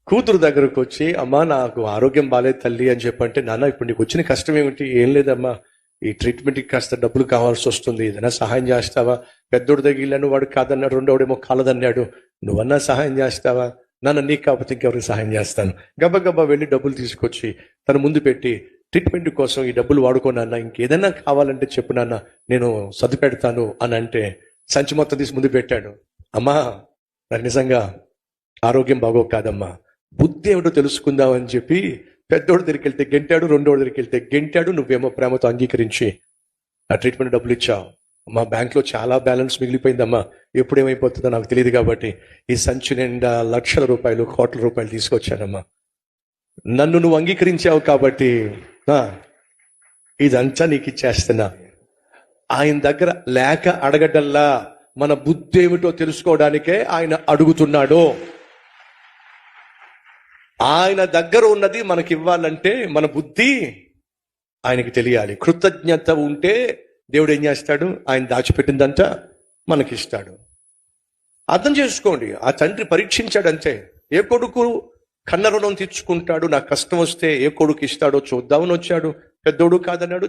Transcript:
కూతురు దగ్గరకు వచ్చి, అమ్మా నాకు ఆరోగ్యం బాలేదు తల్లి అని చెప్పంటే, నాన్న ఇప్పుడు నీకు వచ్చిన కష్టం ఏమిటి? ఏం లేదమ్మా, ఈ ట్రీట్మెంట్కి కాస్త డబ్బులు కావాల్సి వస్తుంది, ఏదైనా సహాయం చేస్తావా? పెద్దోడు తగిలాను, వాడు కాదన్నాడు, రెండోడేమో కాలదన్నాడు, నువ్వన్నా సహాయం చేస్తావా? నాన్న నీకు కాకపోతే ఇంకెవరికి సహాయం చేస్తాను. గబగబా వెళ్ళి డబ్బులు తీసుకొచ్చి తన ముందు పెట్టి, ట్రీట్మెంట్ కోసం ఈ డబ్బులు వాడుకోనన్న, ఇంకేదైనా కావాలంటే చెప్పు నాన్న, నేను సర్ది పెడతాను అని అంటే, సంచి మొత్తం తీసి ముందు పెట్టాడు. అమ్మా నాకు నిజంగా ఆరోగ్యం బాగోక కాదమ్మా, బుద్ధి ఏమిటో తెలుసుకుందామని చెప్పి పెద్దోడు దగ్గరికి వెళ్తే గెంటాడు, రెండోడు దగ్గరికి వెళ్తే గెంటాడు. నువ్వేమో ప్రేమతో అంగీకరించి ఆ ట్రీట్మెంట్ డబ్బులు ఇచ్చావు. అమ్మా బ్యాంక్లో చాలా బ్యాలెన్స్ మిగిలిపోయిందమ్మా, ఎప్పుడేమైపోతుందో నాకు తెలియదు కాబట్టి ఈ సంచి నిండా లక్షల రూపాయలు, కోట్ల రూపాయలు తీసుకొచ్చానమ్మా. నన్ను నువ్వు అంగీకరించావు కాబట్టి ఇదంతా నీకు ఇచ్చేస్తున్నా. ఆయన దగ్గర లేక అడగటల్లా మన బుద్ధి ఏమిటో తెలుసుకోవడానికే ఆయన అడుగుతున్నాడు. ఆయన దగ్గర ఉన్నది మనకి ఇవ్వాలంటే మన బుద్ధి ఆయనకి తెలియాలి. కృతజ్ఞత ఉంటే దేవుడు ఏం చేస్తాడు? ఆయన దాచిపెట్టిందంతా మనకిస్తాడు. అర్థం చేసుకోండి, ఆ తండ్రి పరీక్షించాడు అంతే. ఏ కొడుకు కన్న రుణం తీర్చుకుంటాడు? నాకు కష్టం వస్తే ఏ కొడుకు ఇస్తాడో చూద్దామని వచ్చాడు. పెద్దోడు కాదన్నాడు.